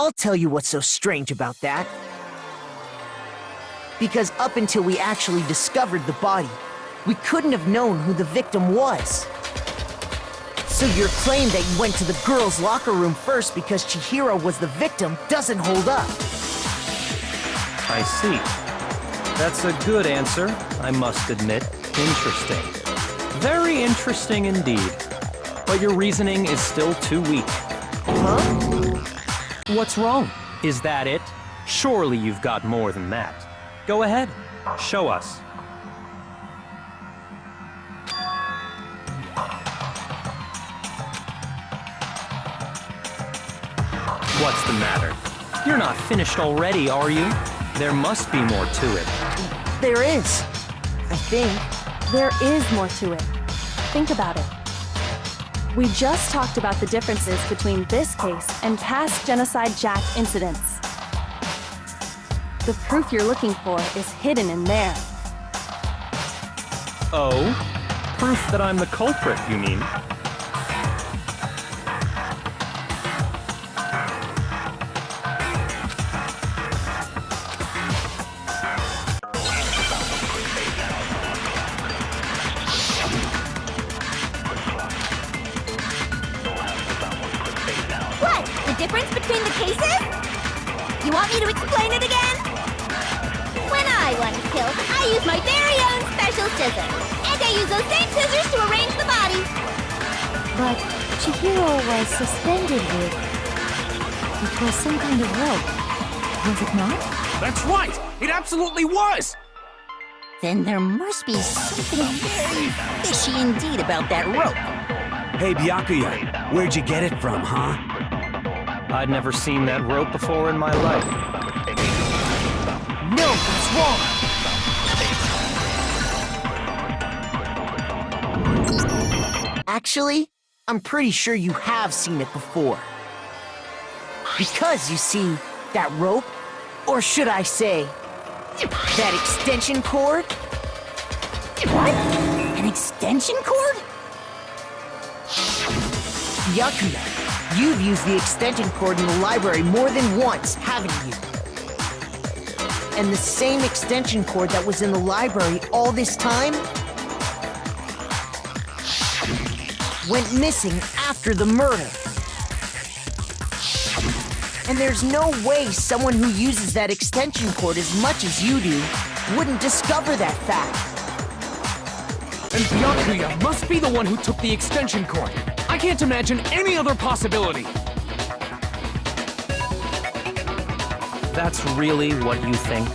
I'll tell you what's so strange about that. Because up until we actually discovered the body, we couldn't have known who the victim was. So your claim that you went to the girls' locker room first because Chihiro was the victim doesn't hold up. I see. That's a good answer, I must admit. Interesting. Very interesting indeed. But your reasoning is still too weak. Huh? What's wrong? Is that it? Surely you've got more than that. Go ahead, show us. What's the matter? You're not finished already, are you? There must be more to it. There is. I think. There is more to it. Think about it. We just talked about the differences between this case and past Genocide Jack incidents. The proof you're looking for is hidden in there. Oh? Proof that I'm the culprit, you mean? What? The difference between the cases? You want me to explain it again? When I want to kill, I use my very own special scissors. And I use those same scissors to arrange the body. But Chihiro was suspended with... It was some kind of rope. Was it not? That's right! It absolutely was! Then there must be something very fishy indeed about that rope. Hey, Byakuya, where'd you get it from, huh? I'd never seen that rope before in my life. No, that's wrong! Actually, I'm pretty sure you have seen it before. Because, you see, that rope, or should I say, that extension cord? What? An extension cord? Byakuya, you've used the extension cord in the library more than once, haven't you? And the same extension cord that was in the library all this time went missing after the murder. And there's no way someone who uses that extension cord as much as you do wouldn't discover that fact. And Byakuya must be the one who took the extension cord. I can't imagine any other possibility. That's really what you think?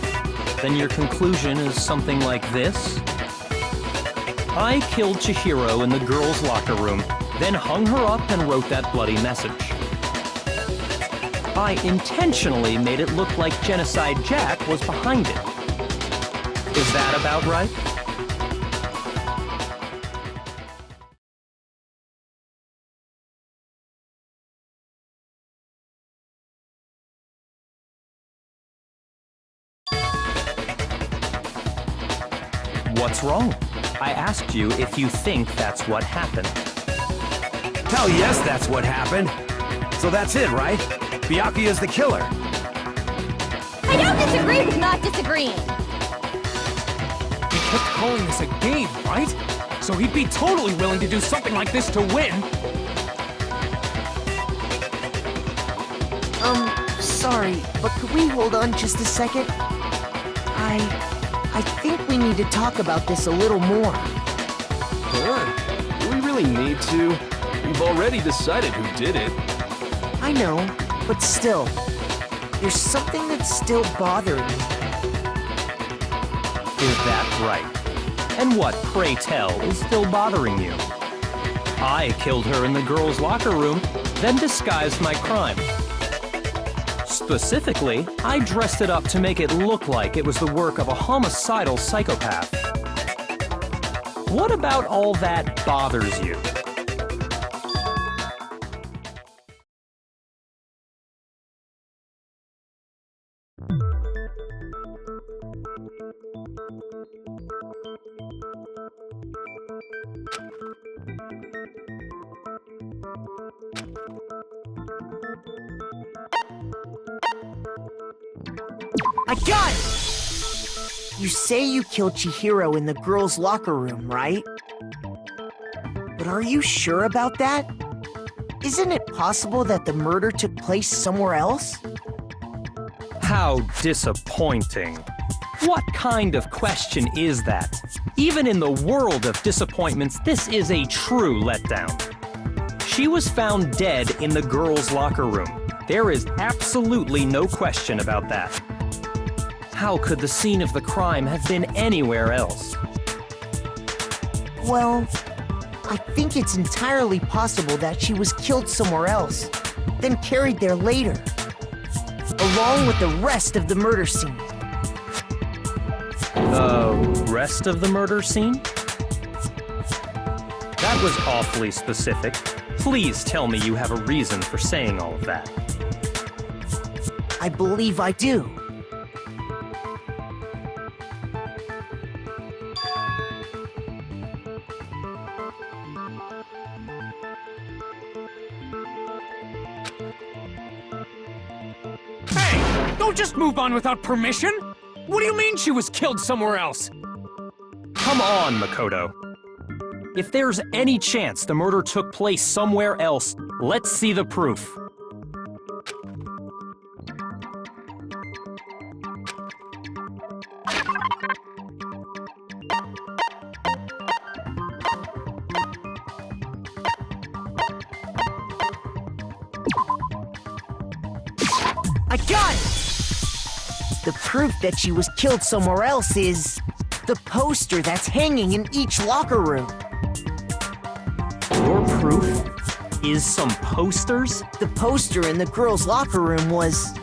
Then your conclusion is something like this? I killed Chihiro in the girls' locker room, then hung her up and wrote that bloody message. I intentionally made it look like Genocide Jack was behind it. Is that about right? What's wrong? I asked you if you think that's what happened. Hell yes, that's what happened. So that's it, right? Byakuya's the killer. I don't disagree with not disagreeing. He kept calling this a game, right? So he'd be totally willing to do something like this to win. Sorry, but could we hold on just a second? I think we need to talk about this a little more. Sure. Do we really need to? We've already decided who did it. I know, but still, there's something that's still bothering me. Is that right? And what, pray tell, is still bothering you? I killed her in the girls' locker room, then disguised my crime. Specifically, I dressed it up to make it look like it was the work of a homicidal psychopath. What about all that bothers you? I got it! You say you killed Chihiro in the girls' locker room, right? But are you sure about that? Isn't it possible that the murder took place somewhere else? How disappointing. What kind of question is that? Even in the world of disappointments, this is a true letdown. She was found dead in the girls' locker room. There is absolutely no question about that. How could the scene of the crime have been anywhere else? Well, I think it's entirely possible that she was killed somewhere else, then carried there later, along with the rest of the murder scene. The rest of the murder scene? That was awfully specific. Please tell me you have a reason for saying all of that. I believe I do. Hey! Don't just move on without permission! What do you mean she was killed somewhere else? Come on, Makoto. If there's any chance the murder took place somewhere else, let's see the proof. I got it! The proof that she was killed somewhere else is the poster that's hanging in each locker room. Your proof is some posters? The poster in the girls' locker room was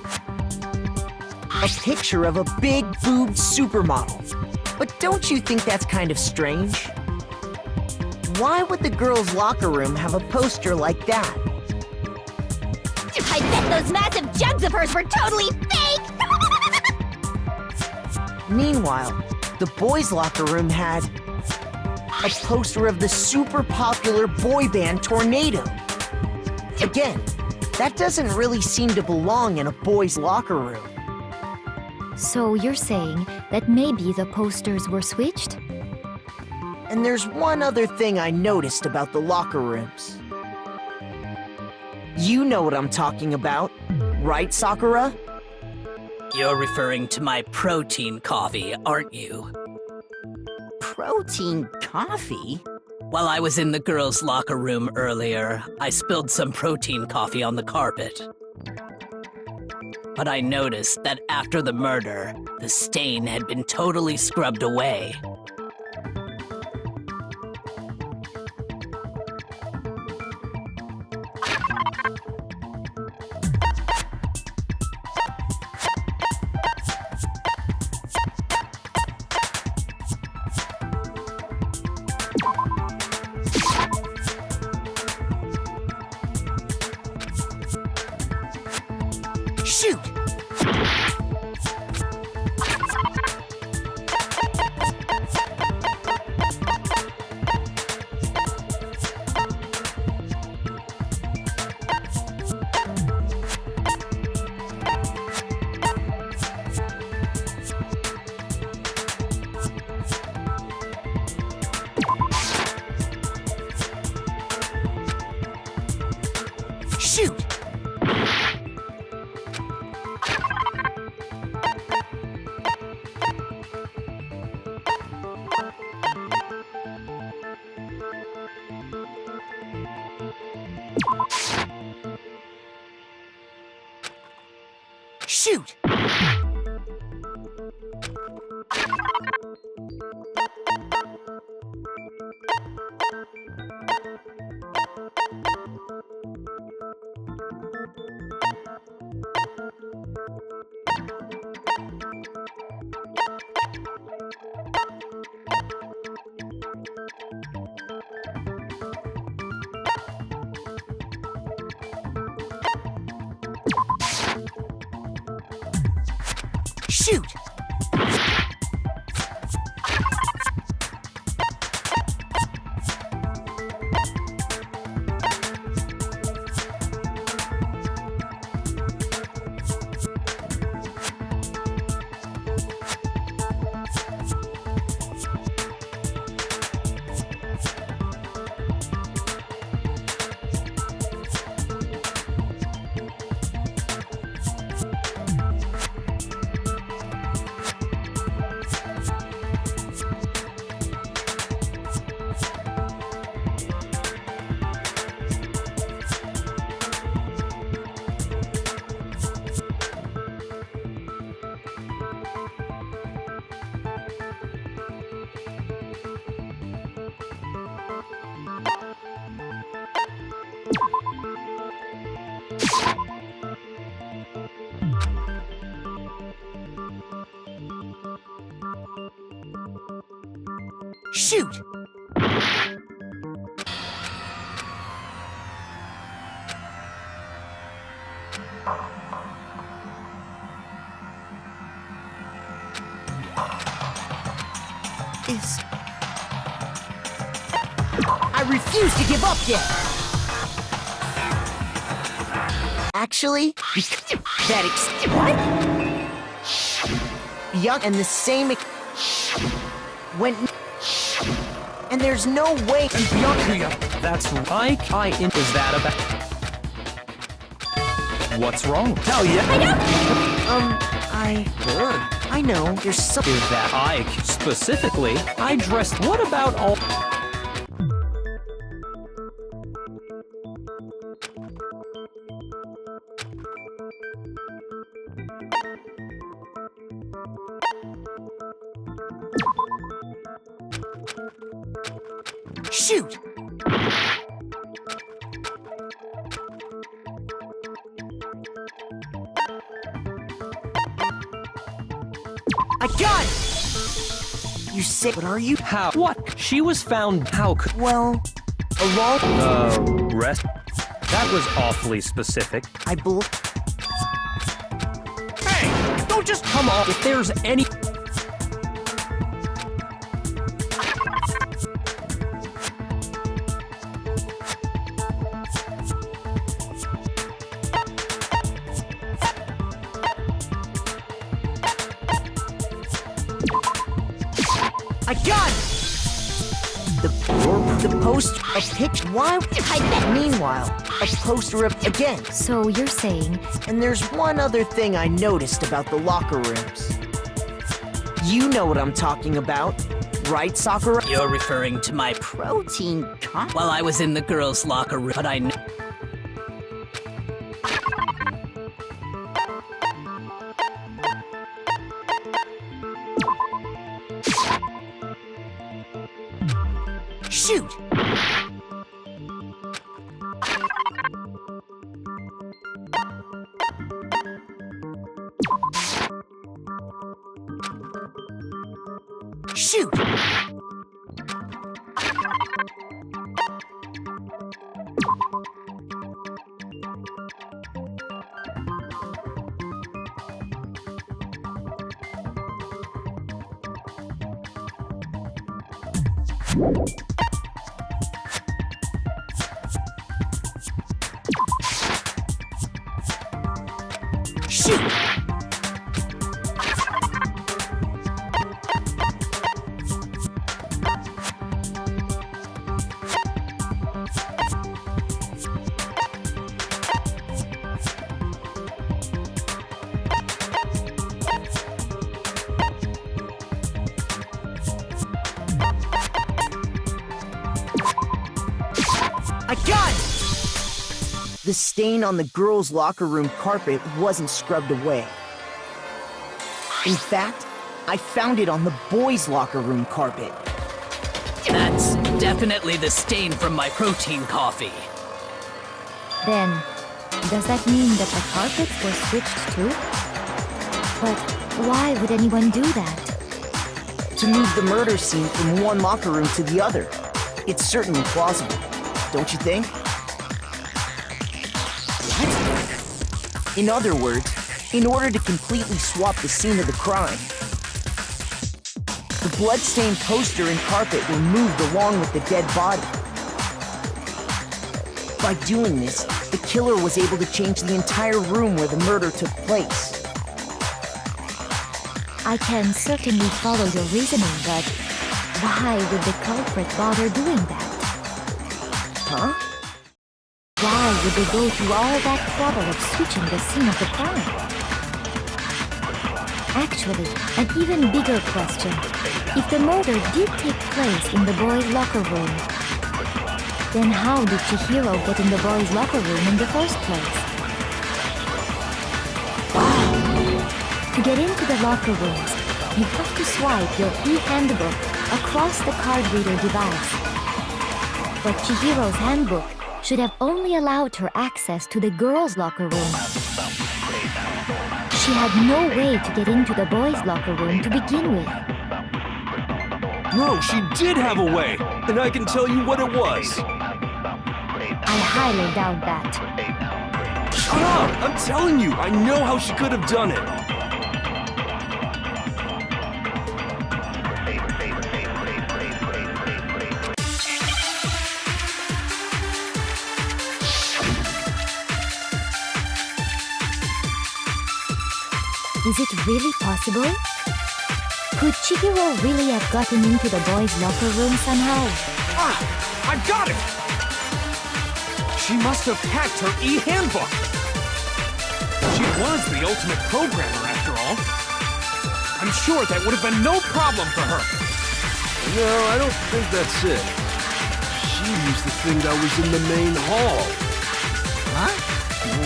a picture of a big-boobed supermodel. But don't you think that's kind of strange? Why would the girls' locker room have a poster like that? I bet those massive jugs of hers were totally fake! Meanwhile, the boys' locker room had a poster of the super popular boy band Tornado. Again, that doesn't really seem to belong in a boys' locker room. So you're saying that maybe the posters were switched? And there's one other thing I noticed about the locker rooms. You know what I'm talking about, right, Sakura? You're referring to my protein coffee, aren't you? Protein coffee? While I was in the girls' locker room earlier, I spilled some protein coffee on the carpet. But I noticed that after the murder, the stain had been totally scrubbed away. Shoot! Shoot! Shoot! Shoot! Shoot! I refuse to give up yet! Actually, what? Yuck, and the same went... And there's no way... And Byakuya! That's right. Is that about... What's wrong? Hell yeah! I know, there's something... Is that Ike? Specifically, I dressed... What about all... Shoot! I got it! You say, what are you? How? What? She was found... How could... Well, along... Rest... That was awfully specific. I believe... Hey! Don't just come on! If there's any... I got it! The poster, a picture, why? Meanwhile, a poster of, again. So you're saying... And there's one other thing I noticed about the locker rooms. You know what I'm talking about, right, Sakura? You're referring to my Protein cup? While I was in the girls' locker room, but I knew... Shoot! Shoot! Shoot! I got it! The stain on the girls' locker room carpet wasn't scrubbed away. In fact, I found it on the boys' locker room carpet. That's definitely the stain from my protein coffee. Then, does that mean that the carpets were switched too? But why would anyone do that? To move the murder scene from one locker room to the other. It's certainly plausible, don't you think? What? In other words, in order to completely swap the scene of the crime, the blood-stained poster and carpet were moved along with the dead body. By doing this, the killer was able to change the entire room where the murder took place. I can certainly follow your reasoning, but why would the culprit bother doing that? Huh? Why would they go through all that trouble of switching the scene of the crime? Actually, an even bigger question. If the murder did take place in the boys' locker room, then how did Chihiro get in the boys' locker room in the first place? To get into the locker rooms, you have to swipe your e-handbook across the card reader device. But Chihiro's handbook should have only allowed her access to the girls' locker room. She had no way to get into the boys' locker room to begin with. No, she did have a way, and I can tell you what it was. I highly doubt that. Shut up! I'm telling you, I know how she could have done it. Is it really possible? Could Chihiro really have gotten into the boys' locker room somehow? Ah! I've got it! She must have hacked her e-handbook! She was the ultimate programmer, after all. I'm sure that would have been no problem for her. No, I don't think that's it. She used the thing that was in the main hall. Huh?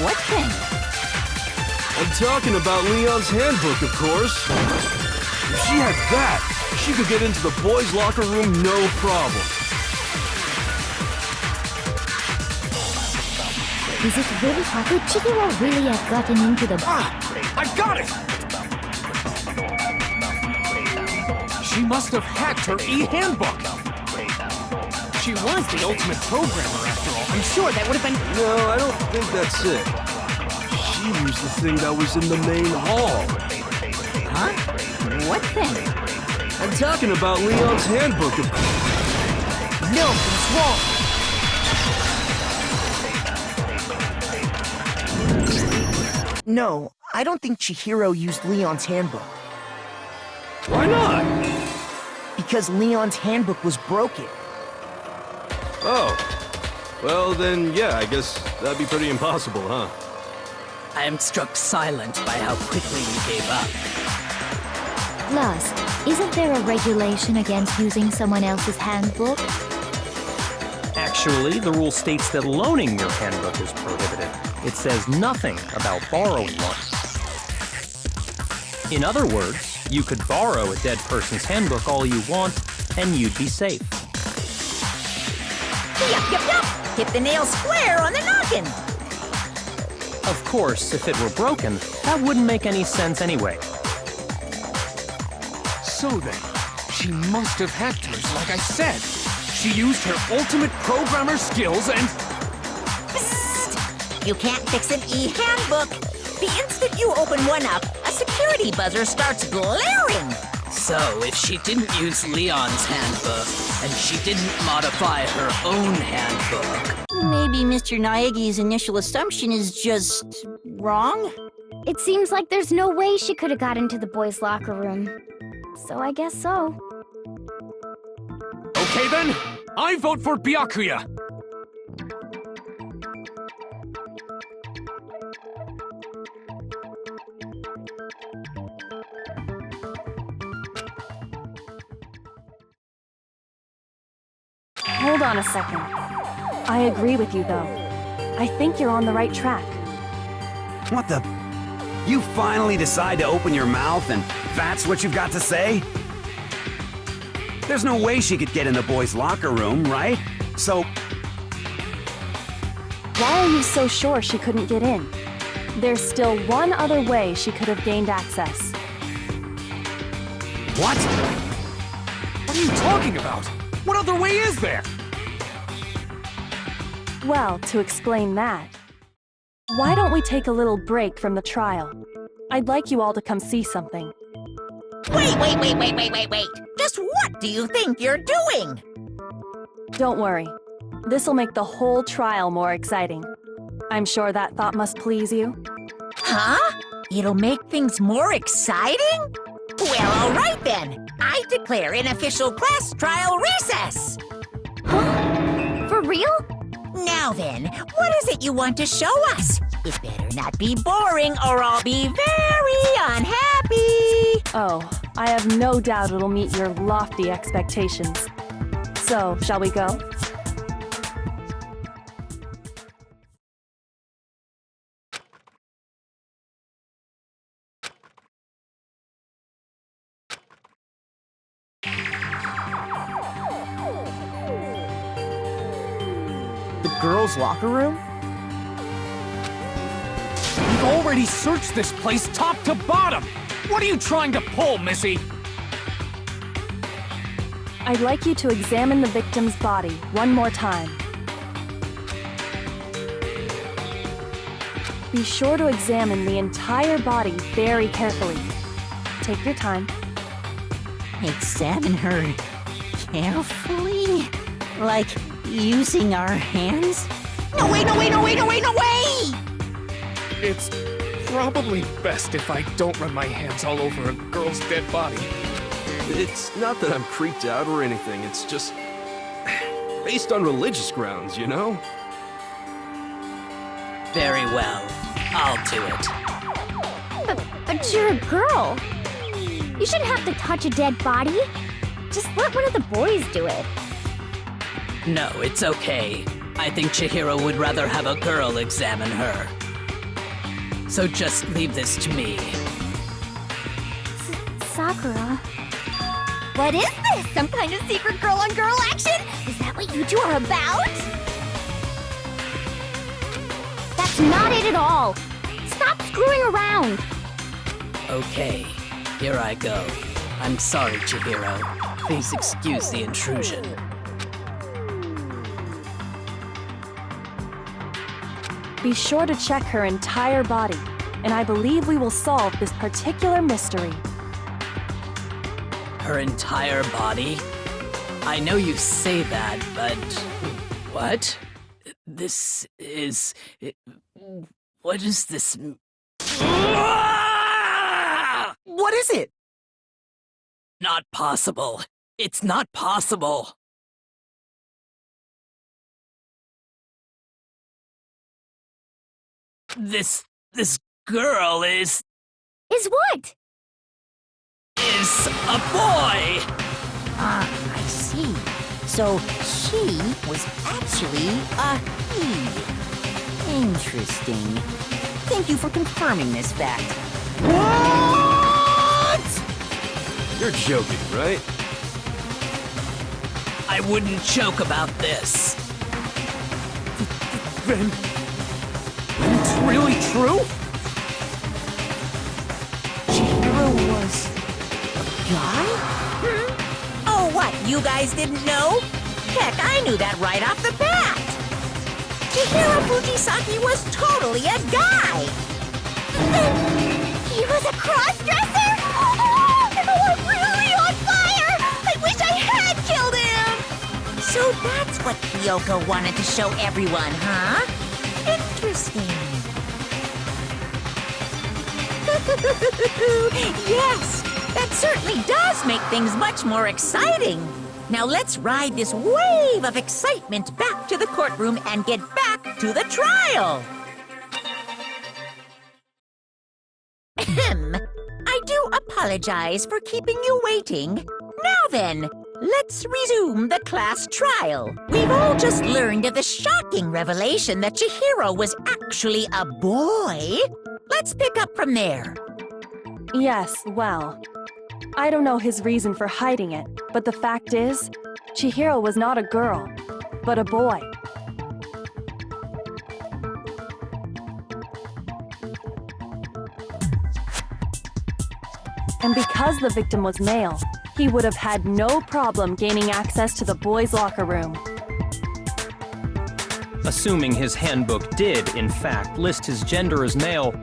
What thing? I'm talking about Leon's handbook, of course. If she had that, she could get into the boys' locker room no problem. Is it really possible? Could Chihiro really have gotten into the... Ah! I've got it! She must have hacked her e-handbook! She was the ultimate programmer, after all. I'm sure that would have been... No, I don't think that's it. She used the thing that was in the main hall. Huh? What thing? I'm talking about Leon's handbook. Milton's wrong! No, I don't think Chihiro used Leon's handbook. Why not? Because Leon's handbook was broken. Oh. Well, then, yeah, I guess that'd be pretty impossible, huh? I am struck silent by how quickly you gave up. Plus, isn't there a regulation against using someone else's handbook? Actually, the rule states that loaning your handbook is prohibited. It says nothing about borrowing one. In other words, you could borrow a dead person's handbook all you want, and you'd be safe. Yup, yup, yup! Hit the nail square on the noggin! Of course, if it were broken, that wouldn't make any sense anyway. So then, she must have hacked hers, like I said. She used her ultimate programmer skills and... Psst! You can't fix an e-handbook! The instant you open one up, a security buzzer starts blaring! So, if she didn't use Leon's handbook, and she didn't modify her own handbook... Maybe Mr. Naegi's initial assumption is just... wrong? It seems like there's no way she could have got into the boys' locker room. So I guess so. Okay then, I vote for Byakuya! Hold on a second. I agree with you, though. I think you're on the right track. What the? You finally decide to open your mouth and that's what you've got to say? There's no way she could get in the boys' locker room, right? So... Why are you so sure she couldn't get in? There's still one other way she could have gained access. What? What are you talking about? What other way is there? Well, to explain that, why don't we take a little break from the trial? I'd like you all to come see something. Wait! Just what do you think you're doing? Don't worry. This'll make the whole trial more exciting. I'm sure that thought must please you. Huh? It'll make things more exciting? Well, all right then. I declare an official class trial recess. Huh? For real? Now then, what is it you want to show us? It better not be boring or I'll be very unhappy. Oh, I have no doubt it'll meet your lofty expectations. So, shall we go? The girls' locker room? We've already searched this place top to bottom! What are you trying to pull, Missy? I'd like you to examine the victim's body one more time. Be sure to examine the entire body very carefully. Take your time. Examine her carefully? Like using our hands? No way, no way, no way, no way, no way! It's probably best if I don't run my hands all over a girl's dead body. It's not that I'm creeped out or anything, it's just based on religious grounds, you know? Very well. I'll do it. But you're a girl. You shouldn't have to touch a dead body. Just let one of the boys do it. No, it's okay. I think Chihiro would rather have a girl examine her. So just leave this to me. Sakura. What is this? Some kind of secret girl-on-girl action? Is that what you two are about? That's not it at all. Stop screwing around. Okay, here I go. I'm sorry, Chihiro. Please excuse the intrusion. Be sure to check her entire body, and I believe we will solve this particular mystery. Her entire body? I know you say that, but... What? This is... What is this... What is it? Not possible. It's not possible. This girl is What? a boy! Ah, I see. So she was actually a he. Interesting. Thank you for confirming this fact. What? You're joking, right? I wouldn't joke about this. Then it's really true? Chihiro was a guy? Oh, what? You guys didn't know? Heck, I knew that right off the bat. Chihiro Fujisaki was totally a guy. He was a cross-dresser? Oh, I'm really on fire! I wish I had killed him! So that's what Kyoko wanted to show everyone, huh? Interesting. Yes, that certainly does make things much more exciting. Now let's ride this wave of excitement back to the courtroom and get back to the trial. Ahem. I do apologize for keeping you waiting. Now then, let's resume the class trial. We've all just learned of the shocking revelation that Chihiro was actually a boy. Let's pick up from there. Yes, well, I don't know his reason for hiding it, but the fact is, Chihiro was not a girl, but a boy. And because the victim was male, he would have had no problem gaining access to the boys' locker room. Assuming his handbook did, in fact, list his gender as male,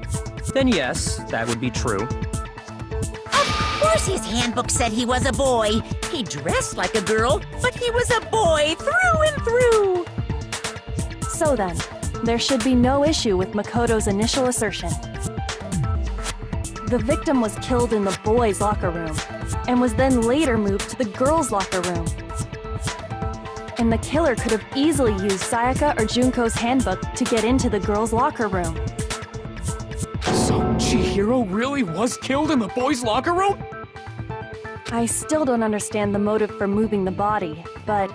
then yes, that would be true. Of course his handbook said he was a boy. He dressed like a girl, but he was a boy through and through. So then, there should be no issue with Makoto's initial assertion. The victim was killed in the boys' locker room, and was then later moved to the girls' locker room. And the killer could have easily used Sayaka or Junko's handbook to get into the girls' locker room. So Chihiro really was killed in the boys' locker room? I still don't understand the motive for moving the body, but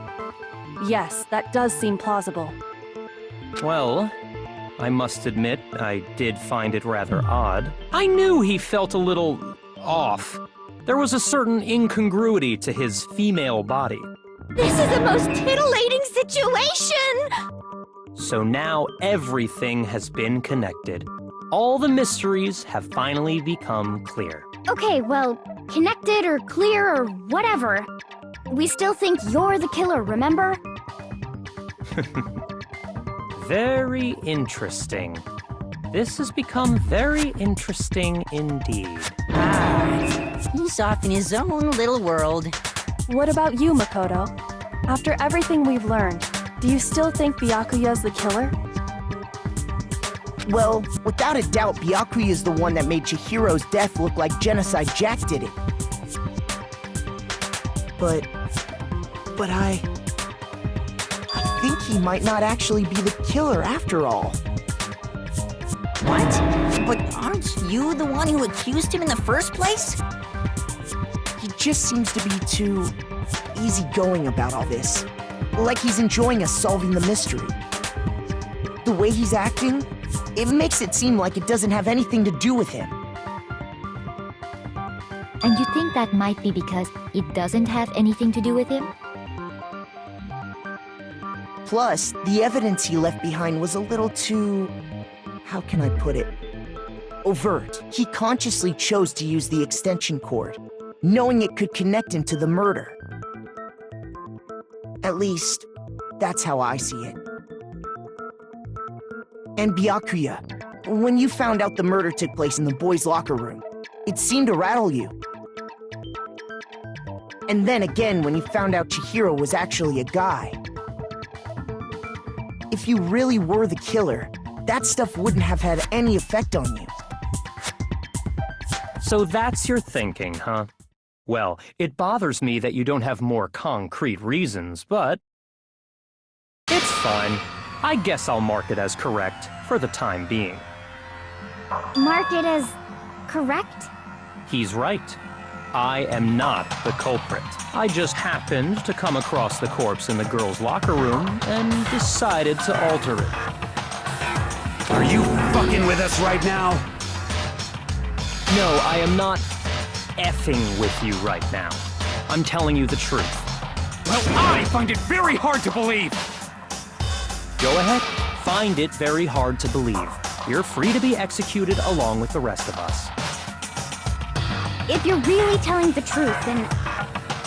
yes, that does seem plausible. Well, I must admit, I did find it rather odd. I knew he felt a little off. There was a certain incongruity to his female body. This is the most titillating situation! So now everything has been connected. All the mysteries have finally become clear. Okay, well, connected or clear or whatever. We still think you're the killer, remember? Very interesting. This has become very interesting indeed. He's off in his own little world. What about you, Makoto? After everything we've learned, do you still think Byakuya's the killer? Well, without a doubt, Byakuya is the one that made Chihiro's death look like Genocide Jack did it. But I think he might not actually be the killer after all. What? But aren't you the one who accused him in the first place? He just seems to be too easygoing about all this. Like he's enjoying us solving the mystery. The way he's acting, it makes it seem like it doesn't have anything to do with him. And you think that might be because it doesn't have anything to do with him? Plus, the evidence he left behind was a little too... how can I put it? Overt. He consciously chose to use the extension cord, knowing it could connect him to the murder. At least, that's how I see it. And Byakuya, when you found out the murder took place in the boys' locker room, it seemed to rattle you. And then again when you found out Chihiro was actually a guy. If you really were the killer, that stuff wouldn't have had any effect on you. So that's your thinking, huh? Well, it bothers me that you don't have more concrete reasons, but... it's fine. I guess I'll mark it as correct for the time being. Mark it as correct? He's right. I am not the culprit. I just happened to come across the corpse in the girls' locker room and decided to alter it. Are you fucking with us right now? No, I am not effing with you right now. I'm telling you the truth. Well, I find it very hard to believe. Go ahead. Find it very hard to believe. You're free to be executed along with the rest of us. If you're really telling the truth, then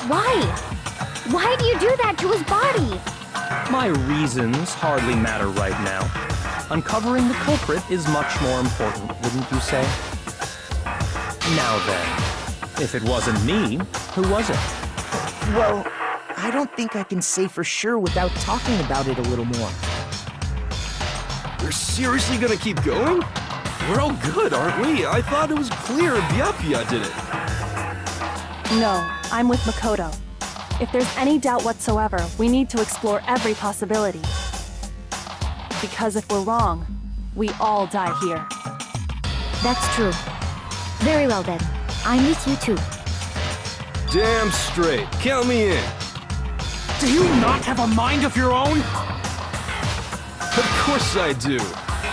why? Why do you do that to his body? My reasons hardly matter right now. Uncovering the culprit is much more important, wouldn't you say? Now then, if it wasn't me, who was it? Well, I don't think I can say for sure without talking about it a little more. We're seriously gonna keep going? We're all good, aren't we? I thought it was clear Byakuya did it. No, I'm with Makoto. If there's any doubt whatsoever, we need to explore every possibility. Because if we're wrong, we all die here. That's true. Very well then. I'm with you too. Damn straight. Count me in. Do you not have a mind of your own? Of course I do.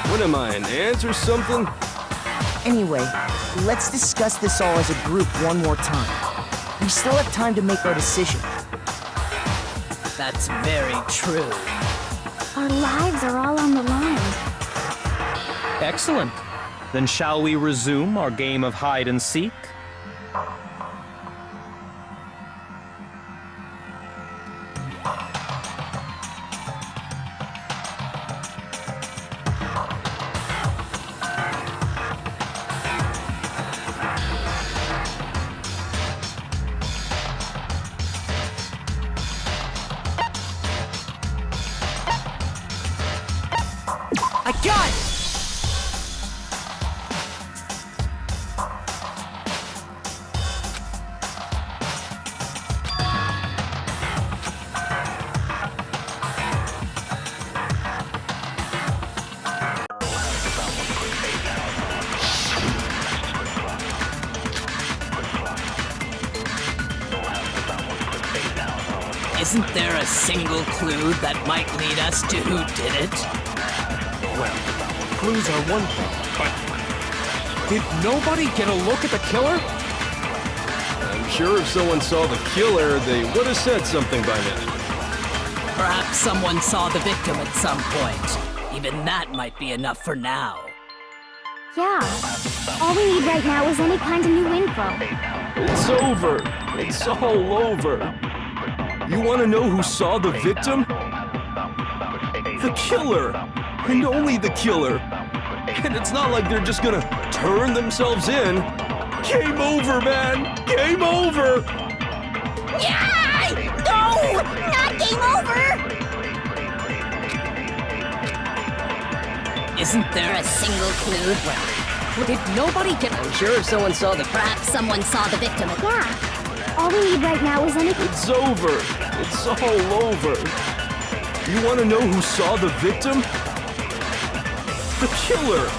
What am I, an ant or something? Anyway, let's discuss this all as a group one more time. We still have time to make our decision. That's very true. Our lives are all on the line. Excellent. Then shall we resume our game of hide and seek? I got it! Isn't there a single clue that might lead us to who did it? Well, clues are one thing, but... did nobody get a look at the killer? I'm sure if someone saw the killer, they would have said something by now. Perhaps someone saw the victim at some point. Even that might be enough for now. Yeah. All we need right now is any kind of new info. It's over. It's all over. You want to know who saw the victim? The killer. And only the killer. And it's not like they're just gonna turn themselves in. Game over, man! Game over! Yeah! No! Not game over! Isn't there a single clue? Well, did nobody get... I'm sure someone saw the... Perhaps someone saw the victim. Yeah. All we need right now is any... It's over. It's all over. You want to know who saw the victim? The killer.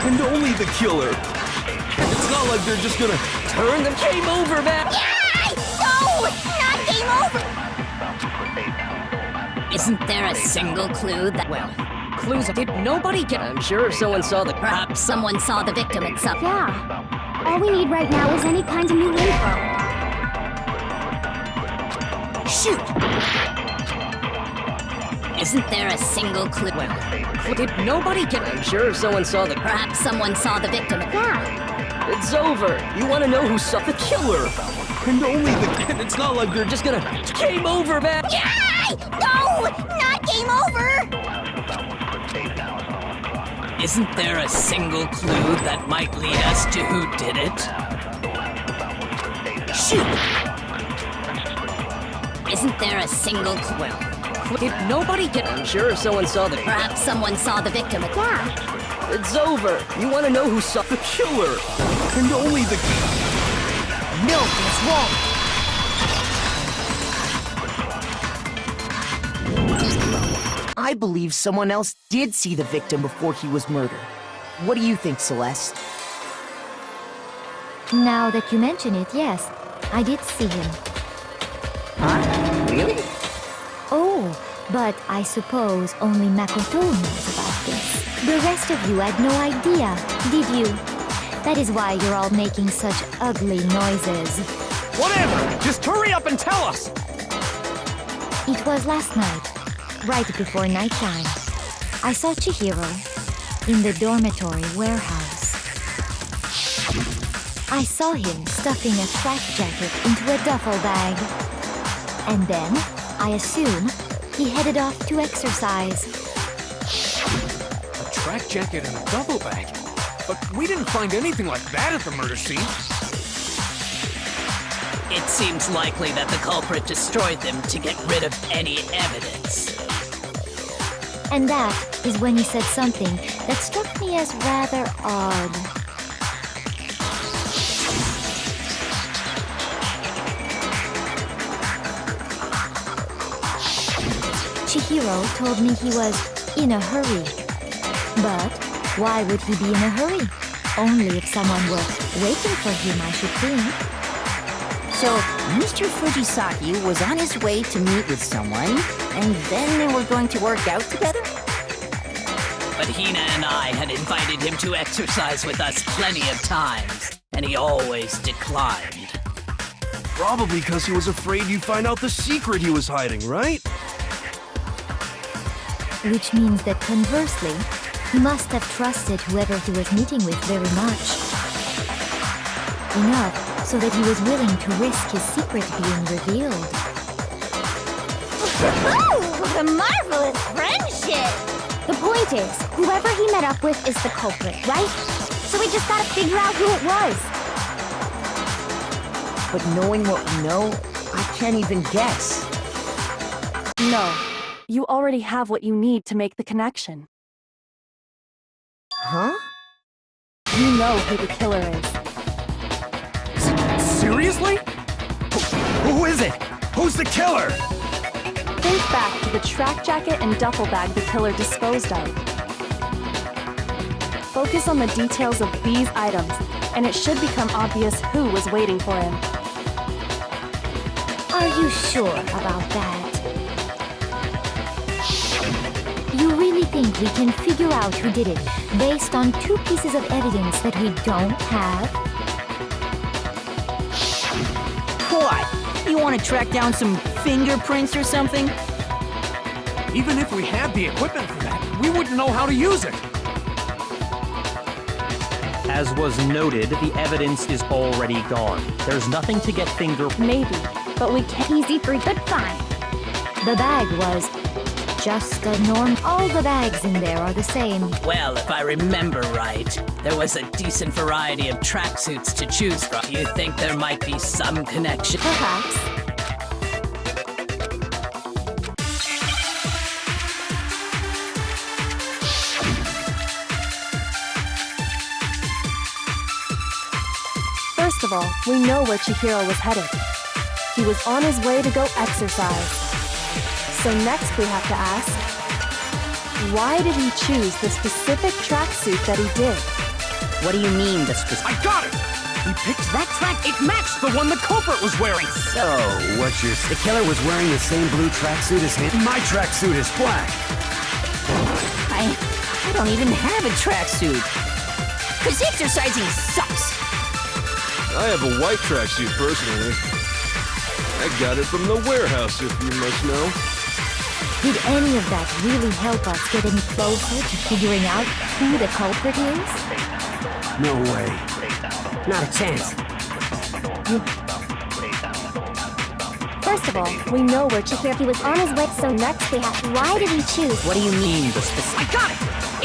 And only the killer. And it's not like they're just gonna turn the game over, man. Yeah! No! Not game over! Isn't there a single clue that... Well, clues... Did nobody get... I'm sure someone saw the... Perhaps someone saw the victim at some... Yeah. All we need right now is any kind of new info. Shoot! Isn't there a single clue? Well, did nobody get... I'm sure someone saw the... Perhaps someone saw the victim at... Yeah. It's over. You want to know who saw the killer? And only the... And it's not like they're just gonna... Game over, man. Yeah! No! Not game over! Isn't there a single clue that might lead us to who did it? Shoot! Isn't there a single clue? Well, did nobody get... I'm sure someone saw the... Perhaps someone saw the victim at... Yeah. It's over. You want to know who saw the killer? And only the... No, it's wrong! I believe someone else did see the victim before he was murdered. What do you think, Celeste? Now that you mention it, yes. I did see him. Huh? Really? Oh, but I suppose only Makoto knows about this. The rest of you had no idea, did you? That is why you're all making such ugly noises. Whatever! Just hurry up and tell us! It was last night, right before nighttime. I saw Chihiro in the dormitory warehouse. I saw him stuffing a track jacket into a duffel bag. And then, I assume, he headed off to exercise. A track jacket and a duffel bag? But we didn't find anything like that at the murder scene. It seems likely that the culprit destroyed them to get rid of any evidence. And that is when he said something that struck me as rather odd. Chihiro told me he was in a hurry. But why would he be in a hurry? Only if someone were waiting for him, I should think. So, Mr. Fujisaki was on his way to meet with someone, and then they were going to work out together? But Hina and I had invited him to exercise with us plenty of times, and he always declined. Probably because he was afraid you'd find out the secret he was hiding, right? Which means that conversely, he must have trusted whoever he was meeting with very much. Enough so that he was willing to risk his secret being revealed. Oh, what a marvelous friendship! The point is, whoever he met up with is the culprit, right? So we just gotta figure out who it was. But knowing what we know, I can't even guess. No. You already have what you need to make the connection. Huh? You know who the killer is. Seriously? Who is it? Who's the killer? Think back to the track jacket and duffel bag the killer disposed of. Focus on the details of these items, and it should become obvious who was waiting for him. Are you sure about that? You really think we can figure out who did it based on two pieces of evidence that we don't have? What? You want to track down some fingerprints or something? Even if we had the equipment for that, we wouldn't know how to use it. As was noted, the evidence is already gone. There's nothing to get Maybe, but we can't. Easy for but fine. The bag was just a norm. All the bags in there are the same. Well, if I remember right, there was a decent variety of tracksuits to choose from. Do you think there might be some connection? Perhaps. First of all, we know where Chihiro was headed. He was on his way to go exercise. So next we have to ask, why did he choose the specific tracksuit that he did? What do you mean, the specific? I got it! He picked that track. It matched the one the culprit was wearing. So, what's your... The killer was wearing the same blue tracksuit as him? My tracksuit is black. I don't even have a tracksuit. Cause exercising sucks. I have a white tracksuit personally. I got it from the warehouse, if you must know. Did any of that really help us get any closer to figuring out who the culprit is? No way. Not a chance. First of all, we know where Chihiro was on his way, so next we have, why did he choose? What do you mean, the specific? I got it!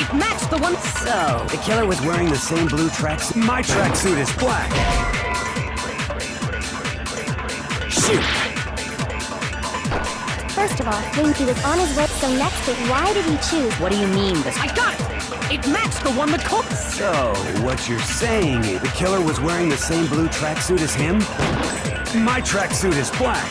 It matched the one... So, the killer was wearing the same blue tracksuit? My tracksuit is black. Shoot! First of all, when he was on his way, so next we, why did he choose? What do you mean, the... I got it! It matched the one the culprit... So, what you're saying is the killer was wearing the same blue tracksuit as him? My tracksuit is black.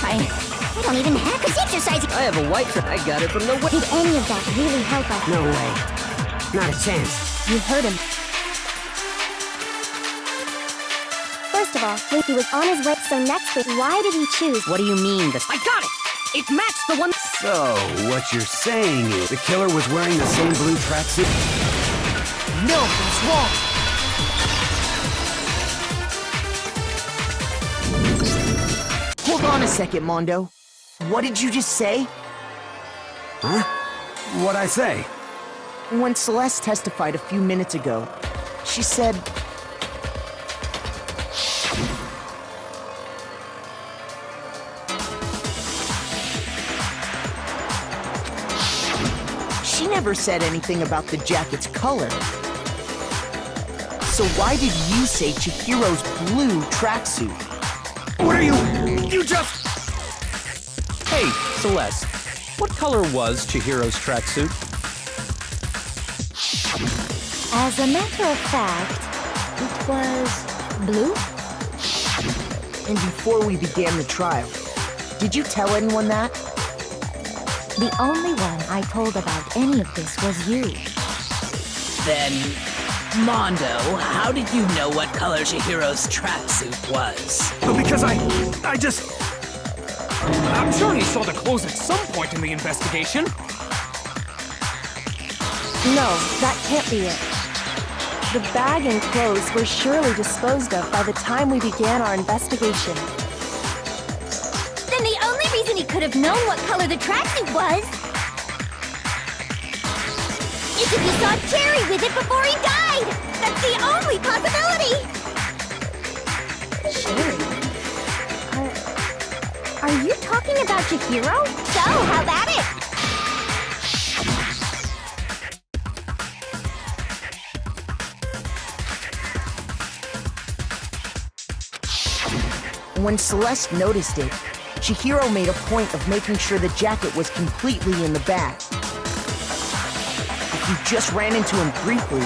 I don't even have his exercising. I have a white track. I got it from the... Did any of that really help us? No way. Not a chance. You heard him. First of all, when he was on his way, so next we, why did he choose? What do you mean, the... I got it! It matched the one... So, what you're saying is the killer was wearing the same blue tracksuit? No, he's wrong. Hold on a second, Mondo. What did you just say? Huh? What'd I say? When Celeste testified a few minutes ago, she said... She never said anything about the jacket's color. So why did you say Chihiro's blue tracksuit? What are you... You just... Hey, Celeste, what color was Chihiro's tracksuit? As a matter of fact, it was blue. And before we began the trial, did you tell anyone that? The only one I told about any of this was you. Then, Mondo, how did you know what color Chihiro's tracksuit was? Because I just... I'm sure he saw the clothes at some point in the investigation. No, that can't be it. The bag and clothes were surely disposed of by the time we began our investigation. Then the only reason he could have known what color the tracksuit was is if he saw Cherry with it before he died! That's the only possibility! Cherry? Are you talking about Chihiro? So, how about it? When Celeste noticed it, Chihiro made a point of making sure the jacket was completely in the bag. If you just ran into him briefly,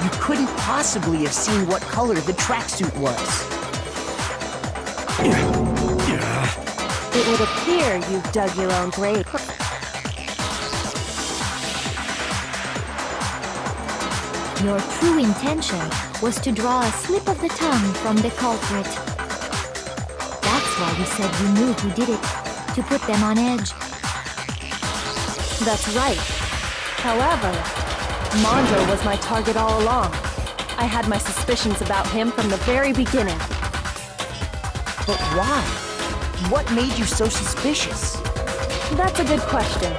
you couldn't possibly have seen what color the tracksuit was. It would appear you've dug your own grave. Your true intention was to draw a slip of the tongue from the culprit. That's why you said you knew who did it, to put them on edge. That's right. However, Mondo was my target all along. I had my suspicions about him from the very beginning. But why? What made you so suspicious? That's a good question.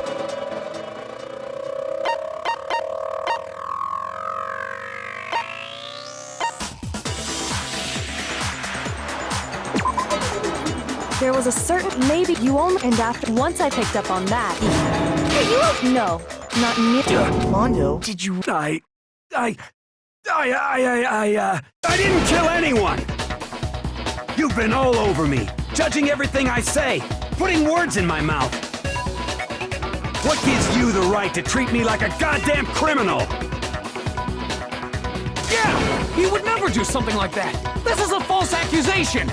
There was a certain maybe you only and after once I picked up on that. Are you no, not near. Mondo, did you? I didn't kill anyone! You've been all over me, judging everything I say, putting words in my mouth. What gives you the right to treat me like a goddamn criminal? Yeah! He would never do something like that! This is a false accusation!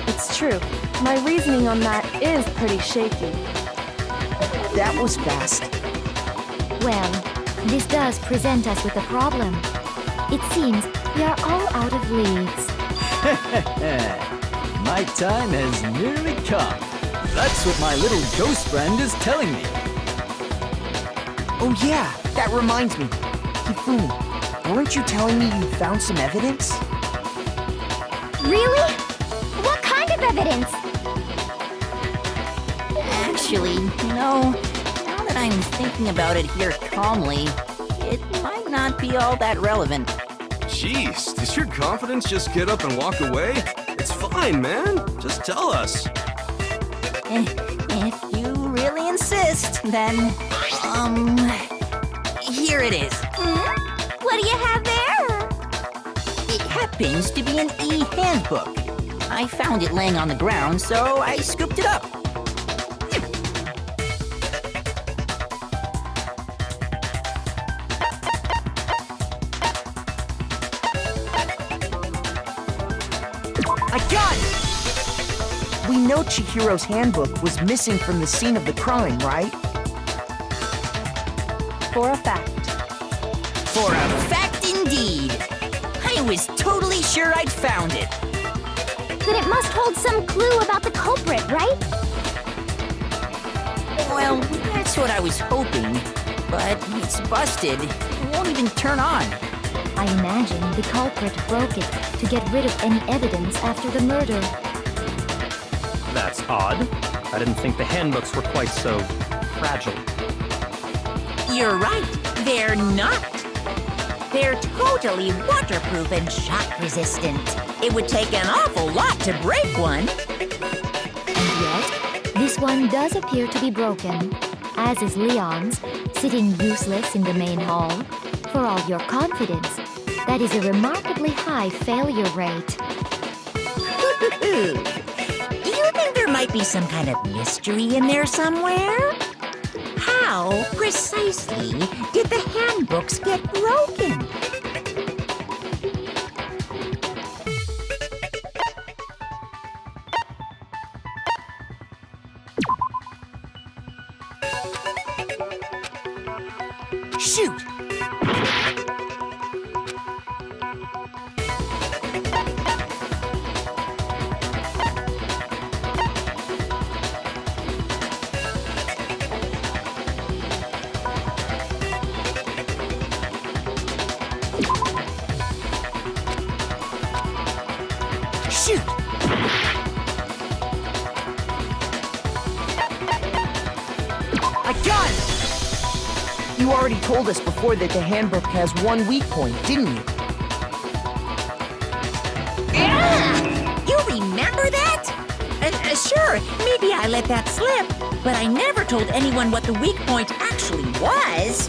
It's true. My reasoning on that is pretty shaky. That was fast. Well, this does present us with a problem. It seems we are all out of leads. My time has nearly come. That's what my little ghost friend is telling me. Oh yeah, that reminds me. Hifumi, weren't you telling me you found some evidence? Really? What kind of evidence? Actually, now that I'm thinking about it here calmly, it might not be all that relevant. Jeez, does your confidence just get up and walk away? It's fine, man. Just tell us. If you really insist, then, here it is. What do you have there? It happens to be an e-handbook. I found it laying on the ground, so I scooped it up. I got it! We know Chihiro's handbook was missing from the scene of the crime, right? For a fact. For a fact indeed. I was totally sure I'd found it. Then it must hold some clue about the culprit, right? Well, that's what I was hoping. But it's busted. It won't even turn on. I imagine the culprit broke it to get rid of any evidence after the murder. That's odd. I didn't think the handbooks were quite so fragile. You're right, they're not. They're totally waterproof and shock resistant. It would take an awful lot to break one. And yet, this one does appear to be broken, as is Leon's, sitting useless in the main hall. For all your confidence, that is a remarkably high failure rate. Do you think there might be some kind of mystery in there somewhere? How precisely did the handbooks get broken? Shoot! Shoot! I got it! You already told us before that the handbook has one weak point, didn't you? You remember that? Sure, maybe I let that slip, but I never told anyone what the weak point actually was.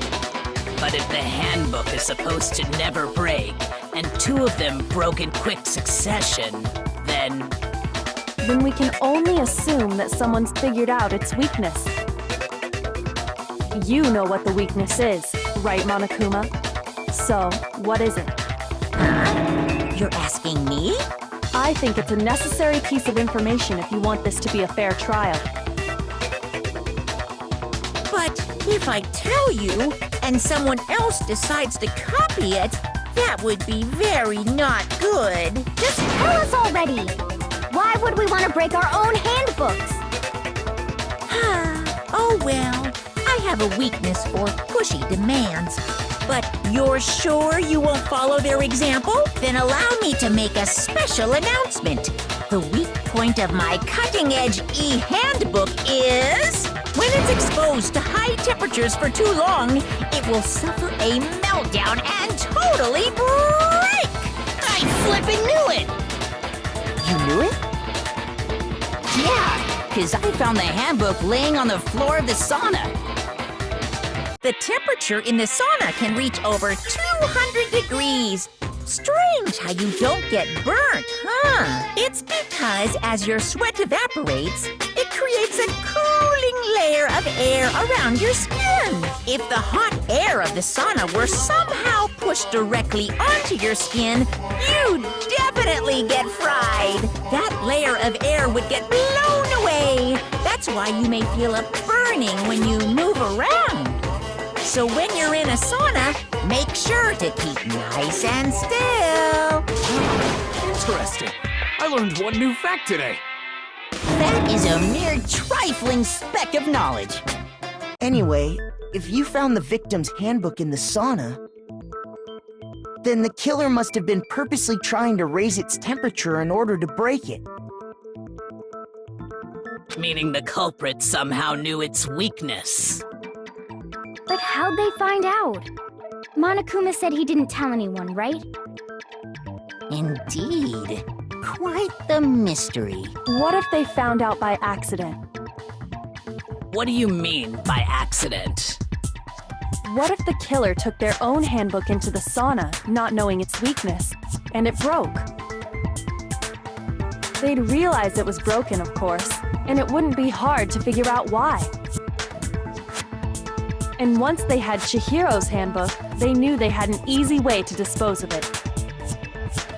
But if the handbook is supposed to never break, and two of them broke in quick succession, then we can only assume that someone's figured out its weakness. You know what the weakness is, right, Monokuma? So, what is it? You're asking me? I think it's a necessary piece of information if you want this to be a fair trial. But if I tell you, and someone else decides to copy it, that would be very not good. Just tell us already! Why would we want to break our own handbooks? Oh well, I have a weakness for pushy demands. But you're sure you won't follow their example? Then allow me to make a special announcement. The weak point of my cutting-edge e-handbook is... when it's exposed to high temperatures for too long, it will suffer a meltdown and totally break! I flippin' knew it! You knew it? Yeah, because I found the handbook laying on the floor of the sauna. The temperature in the sauna can reach over 200 degrees. Strange how you don't get burnt, huh? It's because as your sweat evaporates, it creates a cooling layer of air around your skin. If the hot air of the sauna were somehow pushed directly onto your skin, you'd definitely get fried. That layer of air would get blown away. That's why you may feel a burning when you move around. So when you're in a sauna, make sure to keep nice and still. Interesting. I learned one new fact today. That is a mere trifling speck of knowledge. Anyway, if you found the victim's handbook in the sauna, then the killer must have been purposely trying to raise its temperature in order to break it. Meaning the culprit somehow knew its weakness. But how'd they find out? Monokuma said he didn't tell anyone, right? Indeed. Quite the mystery. What if they found out by accident? What do you mean by accident? What if the killer took their own handbook into the sauna, not knowing its weakness, and it broke? They'd realize it was broken, of course, and it wouldn't be hard to figure out why. And once they had Chihiro's handbook, they knew they had an easy way to dispose of it.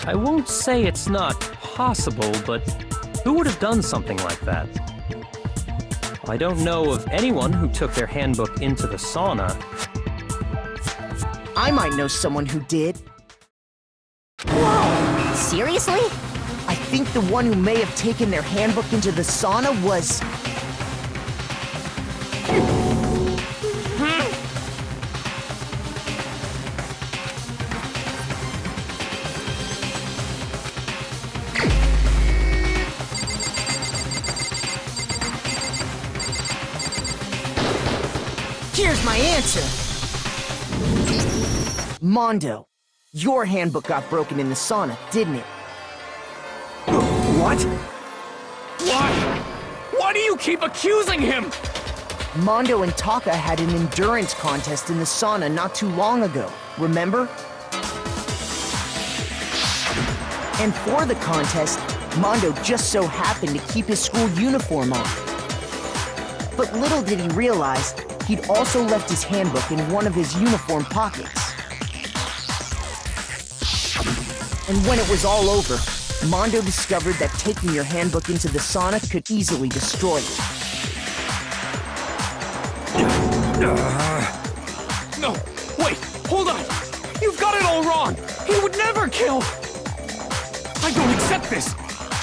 I won't say it's not possible, but who would have done something like that? I don't know of anyone who took their handbook into the sauna. I might know someone who did. Whoa! Seriously? I think the one who may have taken their handbook into the sauna was... Here's my answer! Mondo, your handbook got broken in the sauna, didn't it? What? Why? Why do you keep accusing him? Mondo and Taka had an endurance contest in the sauna not too long ago, remember? And for the contest, Mondo just so happened to keep his school uniform on. But little did he realize, he'd also left his handbook in one of his uniform pockets. And when it was all over, Mondo discovered that taking your handbook into the sauna could easily destroy it. No, wait, hold on. You've got it all wrong. He would never kill. I don't accept this.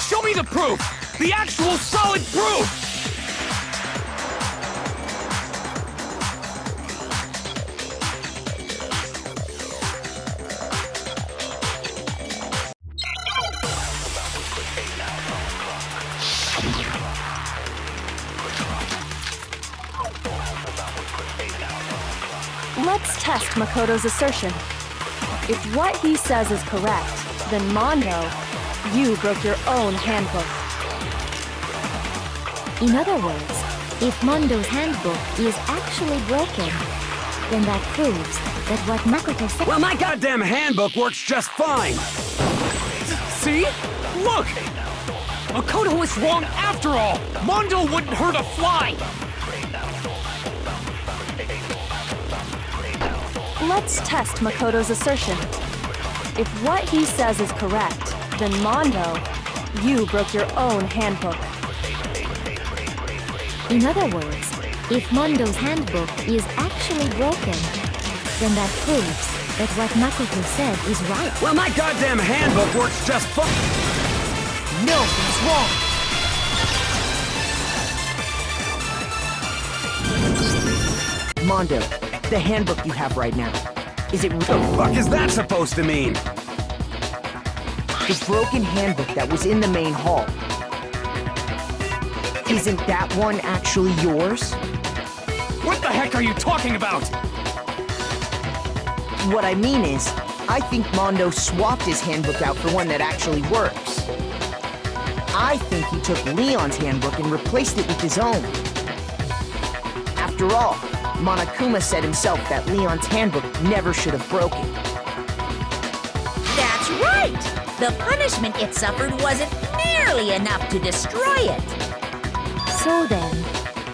Show me the proof. The actual solid proof. Let's test Makoto's assertion. If what he says is correct, then Mondo, you broke your own handbook. In other words, if Mondo's handbook is actually broken, then that proves that what Makoto said... Well, my goddamn handbook works just fine! See? Look! Makoto was wrong after all! Mondo wouldn't hurt a fly! Let's test Makoto's assertion. If what he says is correct, then Mondo, you broke your own handbook. In other words, if Mondo's handbook is actually broken, then that proves that what Makoto said is right. Well, my goddamn handbook works just fine! No, he's wrong! Mondo, the handbook you have right now, is it... What the fuck is that supposed to mean? The broken handbook that was in the main hall. Isn't that one actually yours? What the heck are you talking about? What I mean is, I think Mondo swapped his handbook out for one that actually works. I think he took Leon's handbook and replaced it with his own. After all, Monokuma said himself that Leon's handbook never should have broken. That's right! The punishment it suffered wasn't nearly enough to destroy it. So then,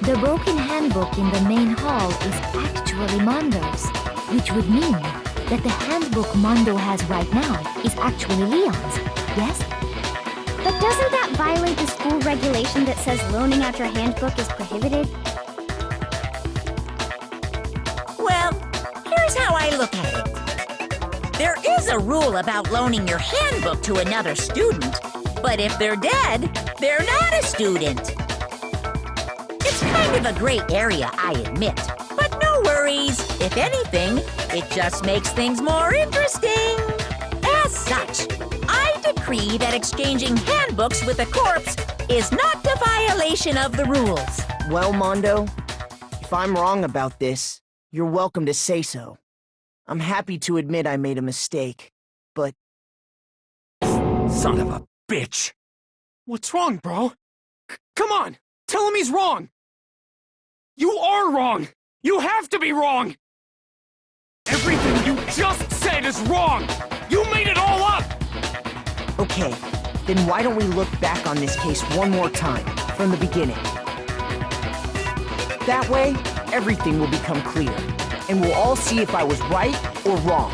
the broken handbook in the main hall is actually Mondo's, which would mean that the handbook Mondo has right now is actually Leon's, yes? But doesn't that violate the school regulation that says loaning out your handbook is prohibited? Well, here's how I look at it. There is a rule about loaning your handbook to another student, but if they're dead, they're not a student. It's kind of a gray area, I admit, but no worries. If anything, it just makes things more interesting. As such, I decree that exchanging handbooks with a corpse is not a violation of the rules. Well, Mondo, if I'm wrong about this, you're welcome to say so. I'm happy to admit I made a mistake, but... Son of a bitch! What's wrong, bro? Come on! Tell him he's wrong! You are wrong! You have to be wrong! Everything you just said is wrong! You made it all up! Okay, then why don't we look back on this case one more time, from the beginning? That way, everything will become clear, and we'll all see if I was right or wrong.